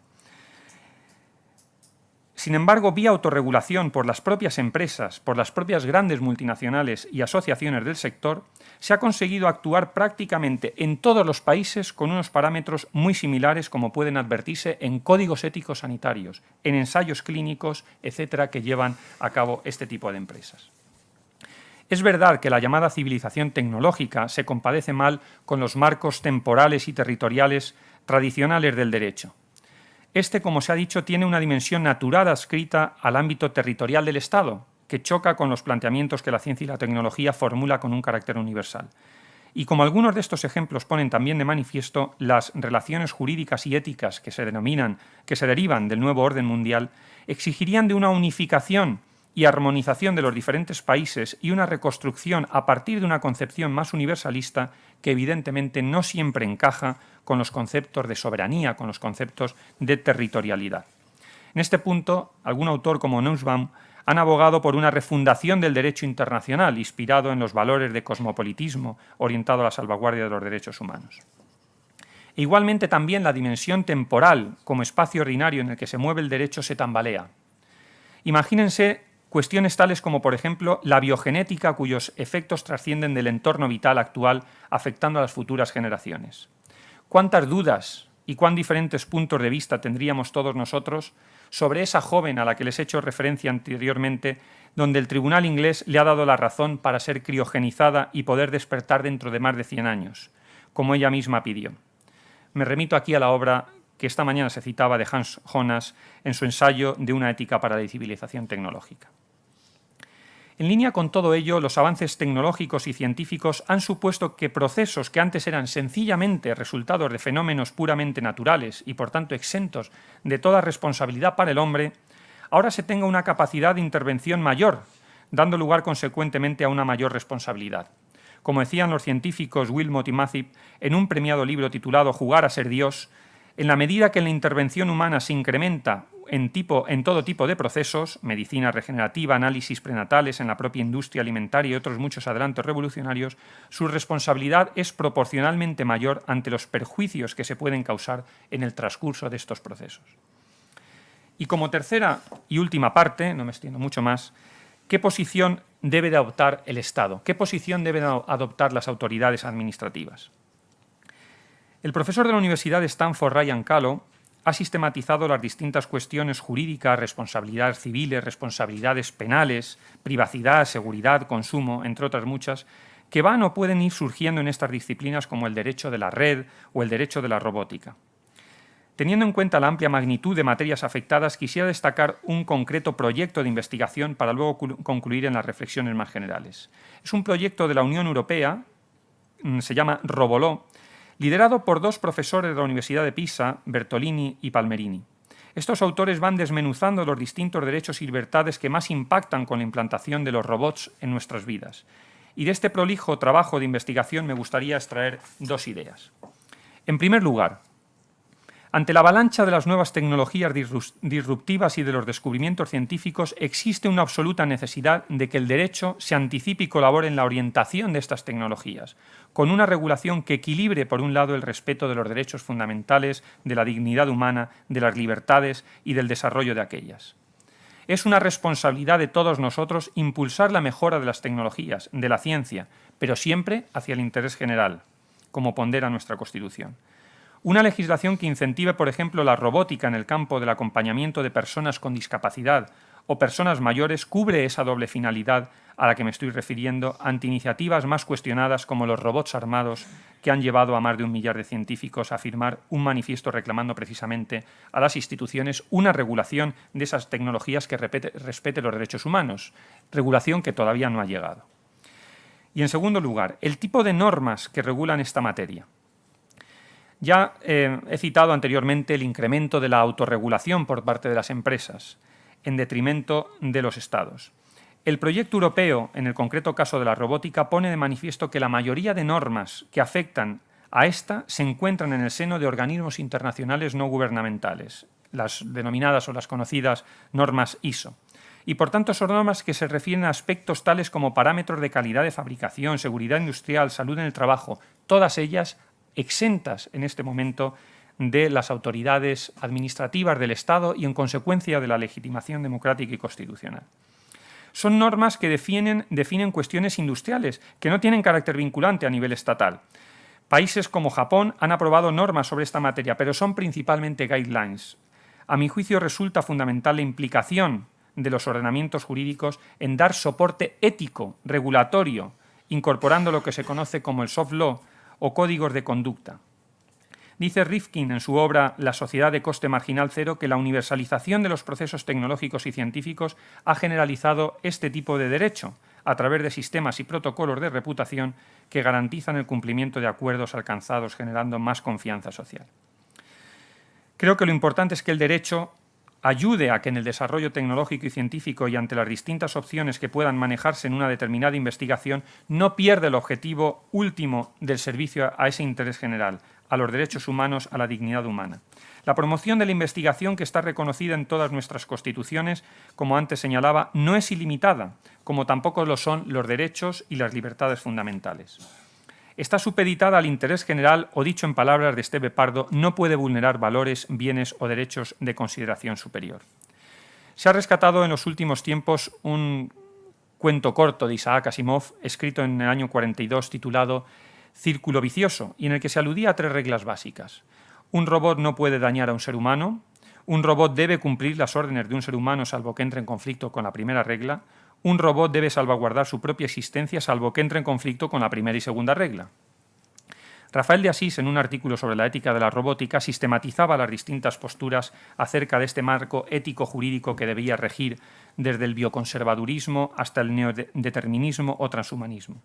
Sin embargo, vía autorregulación por las propias empresas, por las propias grandes multinacionales y asociaciones del sector, se ha conseguido actuar prácticamente en todos los países con unos parámetros muy similares como pueden advertirse en códigos éticos sanitarios, en ensayos clínicos, etcétera, que llevan a cabo este tipo de empresas. Es verdad que la llamada civilización tecnológica se compadece mal con los marcos temporales y territoriales tradicionales del derecho. Este, como se ha dicho, tiene una dimensión natural adscrita al ámbito territorial del Estado, que choca con los planteamientos que la ciencia y la tecnología formula con un carácter universal. Y como algunos de estos ejemplos ponen también de manifiesto, las relaciones jurídicas y éticas que se derivan del nuevo orden mundial exigirían de una unificación y armonización de los diferentes países y una reconstrucción a partir de una concepción más universalista que evidentemente no siempre encaja con los conceptos de soberanía, con los conceptos de territorialidad. En este punto, algún autor como Nussbaum han abogado por una refundación del derecho internacional inspirado en los valores de cosmopolitismo orientado a la salvaguardia de los derechos humanos. igualmente también la dimensión temporal como espacio ordinario en el que se mueve el derecho se tambalea. Imagínense cuestiones tales como, por ejemplo, la biogenética cuyos efectos trascienden del entorno vital actual afectando a las futuras generaciones. ¿Cuántas dudas y cuán diferentes puntos de vista tendríamos todos nosotros sobre esa joven a la que les he hecho referencia anteriormente, donde el tribunal inglés le ha dado la razón para ser criogenizada y poder despertar dentro de más de 100 años, como ella misma pidió? Me remito aquí a la obra que esta mañana se citaba de Hans Jonas en su ensayo de una ética para la civilización tecnológica. En línea con todo ello, los avances tecnológicos y científicos han supuesto que procesos que antes eran sencillamente resultados de fenómenos puramente naturales y por tanto exentos de toda responsabilidad para el hombre, ahora se tenga una capacidad de intervención mayor, dando lugar consecuentemente a una mayor responsabilidad. Como decían los científicos Wilmot y Mathieu en un premiado libro titulado Jugar a ser Dios, en la medida que la intervención humana se incrementa en todo tipo de procesos, medicina regenerativa, análisis prenatales en la propia industria alimentaria y otros muchos adelantos revolucionarios, su responsabilidad es proporcionalmente mayor ante los perjuicios que se pueden causar en el transcurso de estos procesos. Y como tercera y última parte, no me extiendo mucho más, ¿qué posición debe de adoptar el Estado? ¿Qué posición deben adoptar las autoridades administrativas? El profesor de la Universidad de Stanford, Ryan Calo, ha sistematizado las distintas cuestiones jurídicas, responsabilidades civiles, responsabilidades penales, privacidad, seguridad, consumo, entre otras muchas, que van o pueden ir surgiendo en estas disciplinas como el derecho de la red o el derecho de la robótica. Teniendo en cuenta la amplia magnitud de materias afectadas, quisiera destacar un concreto proyecto de investigación para luego concluir en las reflexiones más generales. Es un proyecto de la Unión Europea, se llama Roboló, liderado por dos profesores de la Universidad de Pisa, Bertolini y Palmerini. Estos autores van desmenuzando los distintos derechos y libertades que más impactan con la implantación de los robots en nuestras vidas. Y de este prolijo trabajo de investigación me gustaría extraer dos ideas. En primer lugar, ante la avalancha de las nuevas tecnologías disruptivas y de los descubrimientos científicos, existe una absoluta necesidad de que el derecho se anticipe y colabore en la orientación de estas tecnologías, con una regulación que equilibre, por un lado, el respeto de los derechos fundamentales, de la dignidad humana, de las libertades y del desarrollo de aquellas. Es una responsabilidad de todos nosotros impulsar la mejora de las tecnologías, de la ciencia, pero siempre hacia el interés general, como pondera nuestra Constitución. Una legislación que incentive, por ejemplo, la robótica en el campo del acompañamiento de personas con discapacidad o personas mayores cubre esa doble finalidad a la que me estoy refiriendo ante iniciativas más cuestionadas como los robots armados que han llevado a más de 1 millar de científicos a firmar un manifiesto reclamando precisamente a las instituciones una regulación de esas tecnologías que respete los derechos humanos, regulación que todavía no ha llegado. Y en segundo lugar, el tipo de normas que regulan esta materia. Ya he citado anteriormente el incremento de la autorregulación por parte de las empresas, en detrimento de los Estados. El proyecto europeo, en el concreto caso de la robótica, pone de manifiesto que la mayoría de normas que afectan a esta se encuentran en el seno de organismos internacionales no gubernamentales, las denominadas o las conocidas normas ISO. Y por tanto son normas que se refieren a aspectos tales como parámetros de calidad de fabricación, seguridad industrial, salud en el trabajo, todas ellas exentas en este momento de las autoridades administrativas del Estado y en consecuencia de la legitimación democrática y constitucional. Son normas que definen cuestiones industriales que no tienen carácter vinculante a nivel estatal. Países como Japón han aprobado normas sobre esta materia, pero son principalmente guidelines. A mi juicio resulta fundamental la implicación de los ordenamientos jurídicos en dar soporte ético, regulatorio, incorporando lo que se conoce como el soft law, o códigos de conducta. Dice Rifkin en su obra La sociedad de coste marginal cero que la universalización de los procesos tecnológicos y científicos ha generalizado este tipo de derecho a través de sistemas y protocolos de reputación que garantizan el cumplimiento de acuerdos alcanzados, generando más confianza social. Creo que lo importante es que el derecho ayude a que en el desarrollo tecnológico y científico y ante las distintas opciones que puedan manejarse en una determinada investigación, no pierda el objetivo último del servicio a ese interés general, a los derechos humanos, a la dignidad humana. La promoción de la investigación, que está reconocida en todas nuestras constituciones, como antes señalaba, no es ilimitada, como tampoco lo son los derechos y las libertades fundamentales. Está supeditada al interés general o, dicho en palabras de Esteve Pardo, no puede vulnerar valores, bienes o derechos de consideración superior. Se ha rescatado en los últimos tiempos un cuento corto de Isaac Asimov, escrito en el año 42, titulado Círculo vicioso, y en el que se aludía a 3 reglas básicas. Un robot no puede dañar a un ser humano, un robot debe cumplir las órdenes de un ser humano salvo que entre en conflicto con la primera regla, un robot debe salvaguardar su propia existencia salvo que entre en conflicto con la primera y segunda regla. Rafael de Asís, en un artículo sobre la ética de la robótica, sistematizaba las distintas posturas acerca de este marco ético-jurídico que debía regir desde el bioconservadurismo hasta el neodeterminismo o transhumanismo.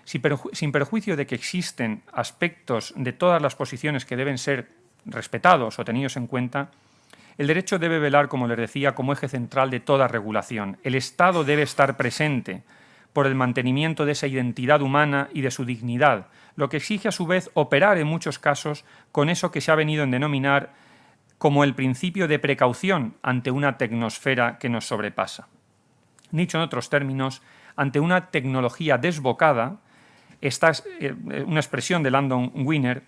Sin perjuicio de que existen aspectos de todas las posiciones que deben ser respetados o tenidos en cuenta, el derecho debe velar, como les decía, como eje central de toda regulación. El Estado debe estar presente por el mantenimiento de esa identidad humana y de su dignidad, lo que exige a su vez operar en muchos casos con eso que se ha venido a denominar como el principio de precaución ante una tecnosfera que nos sobrepasa. Dicho en otros términos, ante una tecnología desbocada, esta es una expresión de Landon Wiener,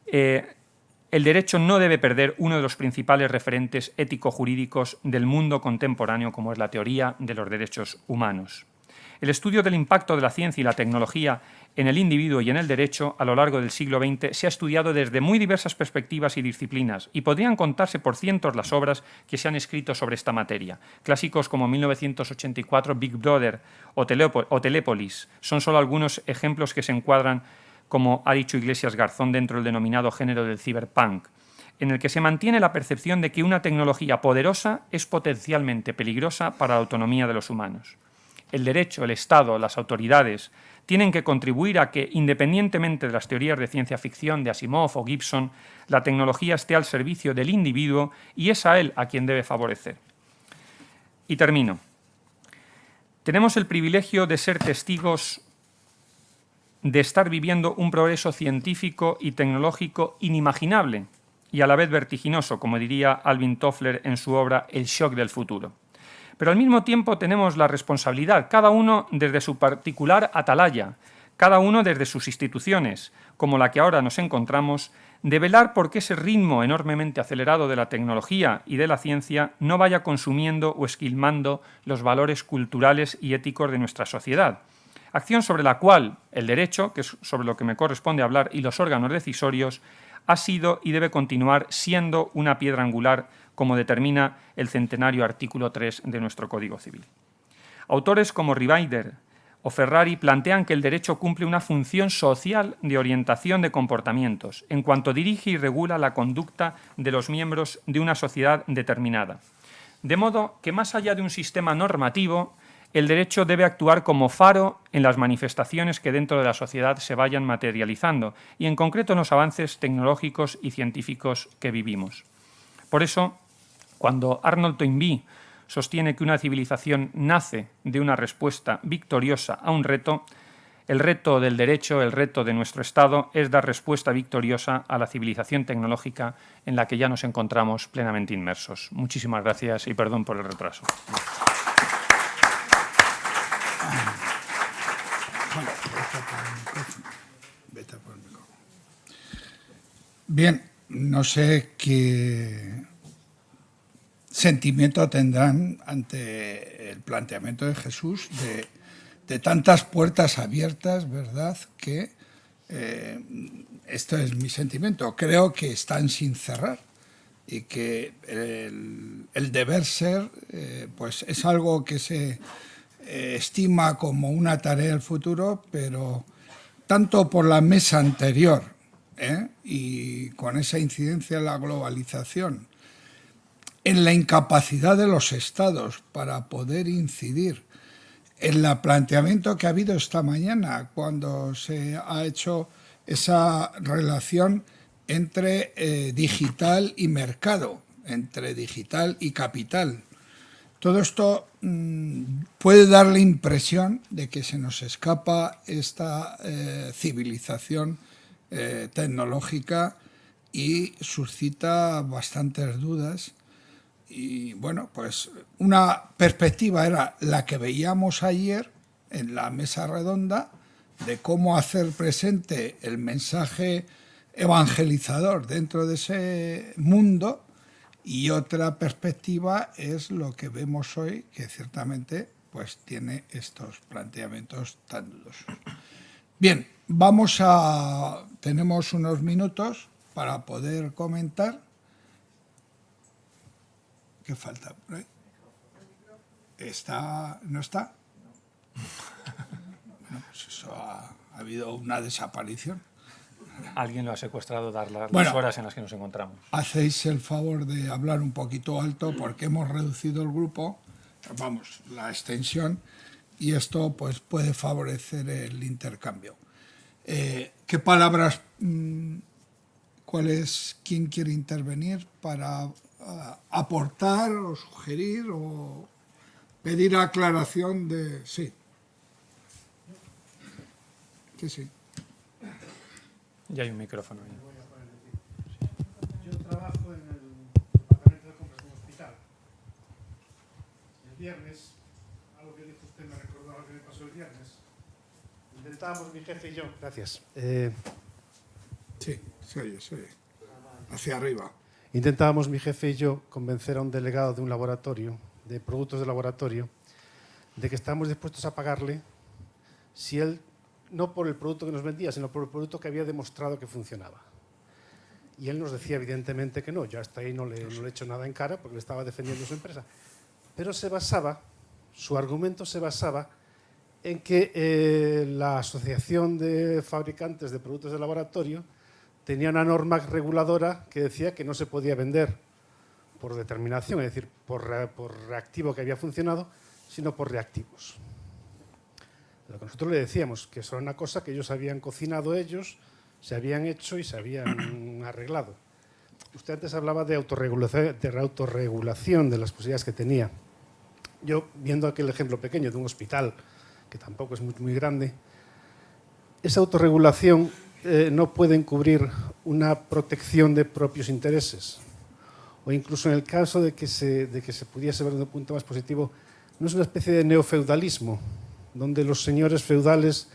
el derecho no debe perder uno de los principales referentes ético-jurídicos del mundo contemporáneo, como es la teoría de los derechos humanos. El estudio del impacto de la ciencia y la tecnología en el individuo y en el derecho a lo largo del siglo XX se ha estudiado desde muy diversas perspectivas y disciplinas, y podrían contarse por cientos las obras que se han escrito sobre esta materia. Clásicos como 1984, Big Brother o Telépolis son solo algunos ejemplos que se encuadran, como ha dicho Iglesias Garzón, dentro del denominado género del cyberpunk, en el que se mantiene la percepción de que una tecnología poderosa es potencialmente peligrosa para la autonomía de los humanos. El derecho, el Estado, las autoridades tienen que contribuir a que, independientemente de las teorías de ciencia ficción de Asimov o Gibson, la tecnología esté al servicio del individuo y es a él a quien debe favorecer. Y termino. Tenemos el privilegio de ser testigos de estar viviendo un progreso científico y tecnológico inimaginable y a la vez vertiginoso, como diría Alvin Toffler en su obra El shock del futuro. Pero al mismo tiempo tenemos la responsabilidad, cada uno desde su particular atalaya, cada uno desde sus instituciones, como la que ahora nos encontramos, de velar por que ese ritmo enormemente acelerado de la tecnología y de la ciencia no vaya consumiendo o esquilmando los valores culturales y éticos de nuestra sociedad. Acción sobre la cual el derecho, que es sobre lo que me corresponde hablar, y los órganos decisorios, ha sido y debe continuar siendo una piedra angular, como determina el centenario artículo 3 de nuestro Código Civil. Autores como Ribeider o Ferrari plantean que el derecho cumple una función social de orientación de comportamientos, en cuanto dirige y regula la conducta de los miembros de una sociedad determinada. De modo que, más allá de un sistema normativo, el derecho debe actuar como faro en las manifestaciones que dentro de la sociedad se vayan materializando y, en concreto, en los avances tecnológicos y científicos que vivimos. Por eso, cuando Arnold Toynbee sostiene que una civilización nace de una respuesta victoriosa a un reto, el reto del derecho, el reto de nuestro Estado, es dar respuesta victoriosa a la civilización tecnológica en la que ya nos encontramos plenamente inmersos. Muchísimas gracias y perdón por el retraso. Bien, no sé qué sentimiento tendrán ante el planteamiento de Jesús de tantas puertas abiertas, ¿verdad? Que esto es mi sentimiento. Creo que están sin cerrar y que el deber ser pues es algo que se estima como una tarea del futuro, pero tanto por la mesa anterior y con esa incidencia de la globalización, en la incapacidad de los estados para poder incidir en el planteamiento que ha habido esta mañana cuando se ha hecho esa relación entre digital y mercado, entre digital y capital. Todo esto puede dar la impresión de que se nos escapa esta civilización tecnológica y suscita bastantes dudas. Y bueno, pues una perspectiva era la que veíamos ayer en la mesa redonda, de cómo hacer presente el mensaje evangelizador dentro de ese mundo, y otra perspectiva es lo que vemos hoy, que ciertamente pues tiene estos planteamientos tan dudosos. Bien, tenemos unos minutos para poder comentar. ¿Qué falta? ¿No está? Bueno, pues eso ha habido una desaparición. Alguien lo ha secuestrado dar las Bueno, horas en las que nos encontramos. Hacéis el favor de hablar un poquito alto porque hemos reducido el grupo, la extensión, y esto pues puede favorecer el intercambio. ¿Qué palabras, quién quiere intervenir para aportar o sugerir o pedir aclaración de... Sí. Sí. Ya hay un micrófono ahí. Yo trabajo en el departamento de compras de un hospital. El viernes, algo que dijo usted me recordó algo que me pasó el viernes. Intentábamos, mi jefe y yo... Gracias. Sí, se oye. Hacia arriba. Intentábamos, mi jefe y yo, convencer a un delegado de un laboratorio, de productos de laboratorio, de que estábamos dispuestos a pagarle si él, no por el producto que nos vendía, sino por el producto que había demostrado que funcionaba. Y él nos decía, evidentemente, que no. Yo hasta ahí no le he hecho nada en cara porque le estaba defendiendo su empresa. Pero su argumento se basaba en que la Asociación de Fabricantes de Productos de Laboratorio tenía una norma reguladora que decía que no se podía vender por determinación, es decir, por reactivo que había funcionado, sino por reactivos. Lo que nosotros le decíamos, que eso era una cosa que ellos habían cocinado ellos, se habían hecho y se habían arreglado. Usted antes hablaba de autorregulación, de las posibilidades que tenía. Yo, viendo aquel ejemplo pequeño de un hospital, que tampoco es muy grande, esa autorregulación no puede encubrir una protección de propios intereses. O incluso en el caso de que se pudiese ver desde un punto más positivo, no es una especie de neofeudalismo, donde los señores feudales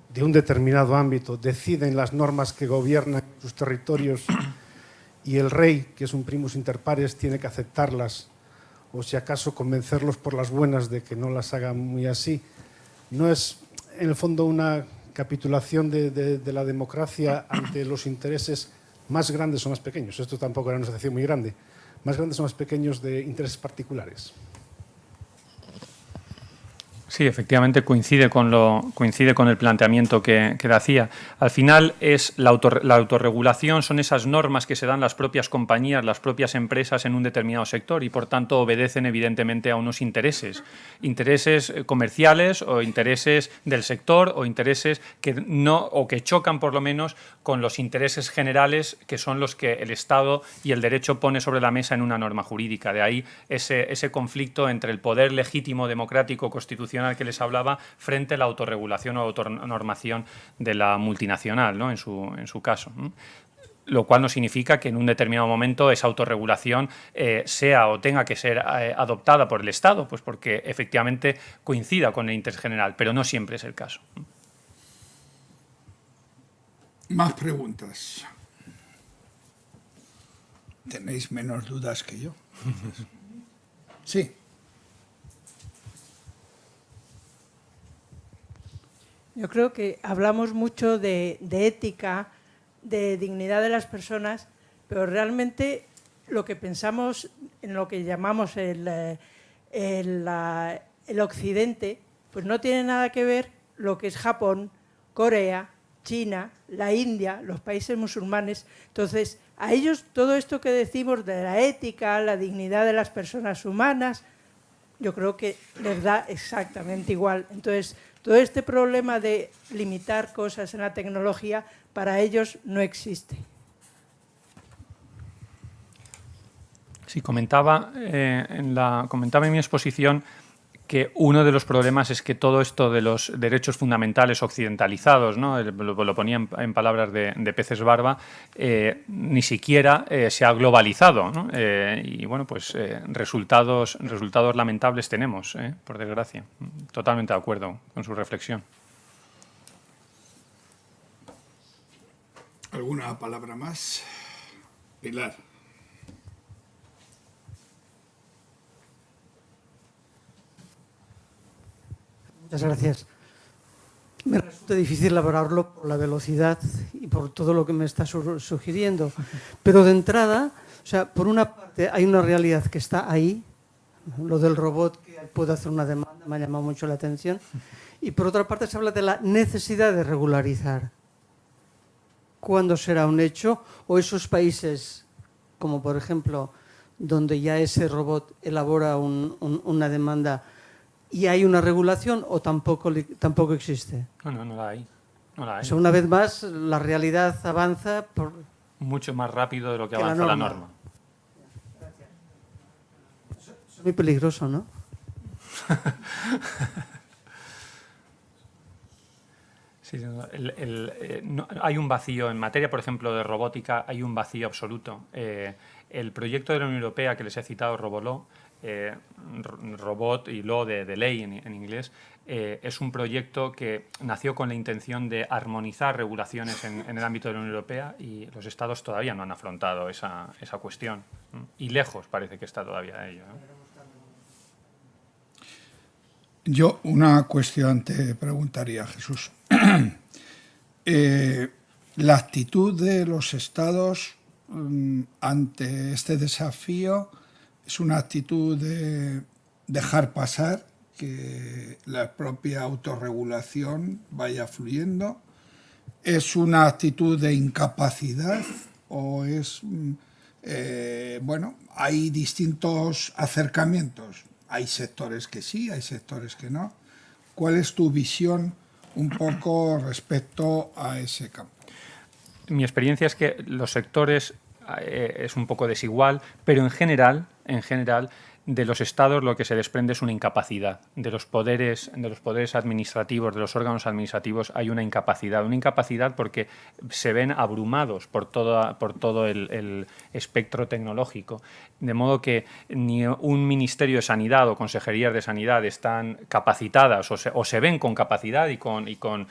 de un determinado ámbito deciden las normas que gobiernan sus territorios y el rey, que es un primus inter pares, tiene que aceptarlas o si acaso convencerlos por las buenas de que no las hagan muy así. No es en el fondo una capitulación de la democracia ante los intereses más grandes o más pequeños. Esto tampoco era una asociación muy grande. Más grandes o más pequeños de intereses particulares. Sí, efectivamente coincide con el planteamiento que hacía. Al final es la autorregulación, son esas normas que se dan las propias compañías, las propias empresas en un determinado sector y por tanto obedecen evidentemente a unos intereses comerciales o intereses del sector o intereses que chocan por lo menos con los intereses generales que son los que el Estado y el derecho pone sobre la mesa en una norma jurídica. De ahí ese conflicto entre el poder legítimo democrático constitucional que les hablaba frente a la autorregulación o autonormación de la multinacional, ¿no? en su caso, ¿no? Lo cual no significa que en un determinado momento esa autorregulación sea o tenga que ser adoptada por el Estado, pues porque efectivamente coincida con el interés general, pero no siempre es el caso. Más preguntas. Tenéis menos dudas que yo. Sí. Yo creo que hablamos mucho de ética, de dignidad de las personas, pero realmente lo que pensamos en lo que llamamos el Occidente, pues no tiene nada que ver lo que es Japón, Corea, China, la India, los países musulmanes. Entonces, a ellos todo esto que decimos de la ética, la dignidad de las personas humanas, yo creo que les da exactamente igual. Entonces, todo este problema de limitar cosas en la tecnología, para ellos no existe. Sí, comentaba en mi exposición que uno de los problemas es que todo esto de los derechos fundamentales occidentalizados, ¿no? Lo ponía en palabras de Peces Barba, ni siquiera se ha globalizado, ¿no? Y bueno, pues resultados lamentables tenemos, por desgracia. Totalmente de acuerdo con su reflexión. ¿Alguna palabra más? Pilar. Muchas gracias. Me resulta difícil elaborarlo por la velocidad y por todo lo que me está sugiriendo. Pero de entrada, o sea, por una parte hay una realidad que está ahí, lo del robot que puede hacer una demanda, me ha llamado mucho la atención. Y por otra parte se habla de la necesidad de regularizar. ¿Cuándo será un hecho? ¿O esos países, como por ejemplo, donde ya ese robot elabora una demanda y hay una regulación, o tampoco existe? No la hay. No la hay. O sea, una vez más, la realidad avanza por... Mucho más rápido de lo que Que la avanza la norma. norma. Es muy peligroso, ¿no? Sí, hay un vacío en materia, por ejemplo, de robótica, hay un vacío absoluto. El proyecto de la Unión Europea que les he citado, Robolaw, robot y law de ley en inglés, es un proyecto que nació con la intención de armonizar regulaciones en el ámbito de la Unión Europea, y los Estados todavía no han afrontado esa cuestión. Y lejos parece que está todavía de ello, ¿no? Yo una cuestión te preguntaría, Jesús. La actitud de los Estados ante este desafío es una actitud de dejar pasar, que la propia autorregulación vaya fluyendo. ¿Es una actitud de incapacidad o es, bueno, hay distintos acercamientos? Hay sectores que sí, hay sectores que no. ¿Cuál es tu visión un poco respecto a ese campo? Mi experiencia es que los sectores es un poco desigual, pero en general, de los estados lo que se desprende es una incapacidad. De los poderes administrativos, de los órganos administrativos, hay una incapacidad porque se ven abrumados por todo el espectro tecnológico. De modo que ni un Ministerio de Sanidad o consejerías de Sanidad están capacitadas o se ven con capacidad y con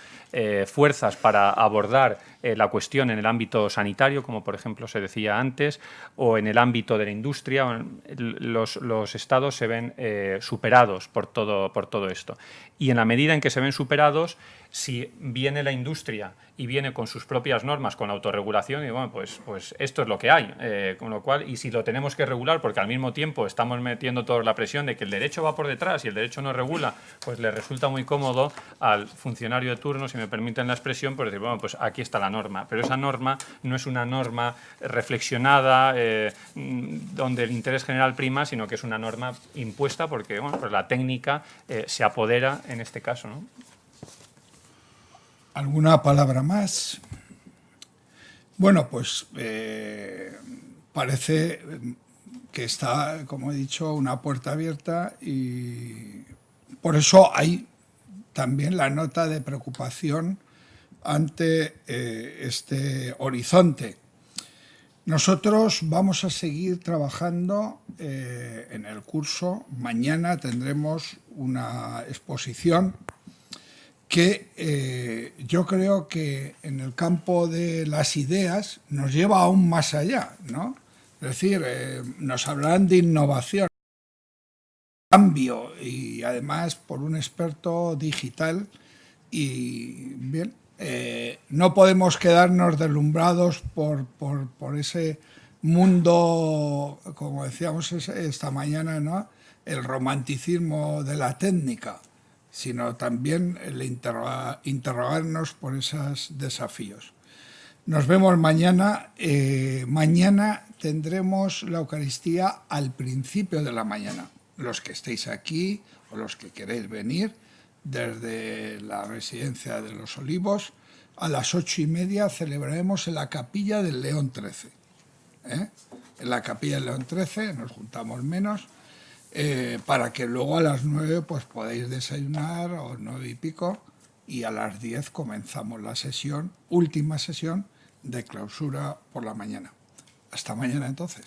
fuerzas para abordar la cuestión en el ámbito sanitario, como por ejemplo se decía antes, o en el ámbito de la industria. Los estados se ven superados por todo esto. Y en la medida en que se ven superados, si viene la industria y viene con sus propias normas, con autorregulación, y bueno, pues esto es lo que hay. Con lo cual, y si lo tenemos que regular, porque al mismo tiempo estamos metiendo toda la presión de que el derecho va por detrás y el derecho no regula, pues le resulta muy cómodo al funcionario de turno, si me permiten la expresión, pues decir, bueno, pues aquí está la norma. Pero esa norma no es una norma reflexionada, donde el interés general prima, sino que es una norma impuesta porque, bueno, pues la técnica se apodera en este caso, ¿no? ¿Alguna palabra más? Bueno, pues parece que está, como he dicho, una puerta abierta, y por eso hay también la nota de preocupación ante este horizonte. Nosotros vamos a seguir trabajando en el curso. Mañana tendremos una exposición que yo creo que en el campo de las ideas nos lleva aún más allá, ¿no? Es decir, nos hablarán de innovación, cambio, y además por un experto digital. Y bien, no podemos quedarnos deslumbrados por ese mundo, como decíamos esta mañana, ¿no? El romanticismo de la técnica, sino también el interrogarnos por esos desafíos. Nos vemos mañana. Mañana tendremos la Eucaristía al principio de la mañana. Los que estéis aquí o los que queréis venir desde la residencia de los Olivos, a las 8:30 celebraremos en la capilla del León XIII. En la capilla del León XIII nos juntamos menos, para que luego a las 9 pues podáis desayunar, o 9 y pico, y a las 10 comenzamos la sesión, última sesión de clausura por la mañana. Hasta mañana entonces.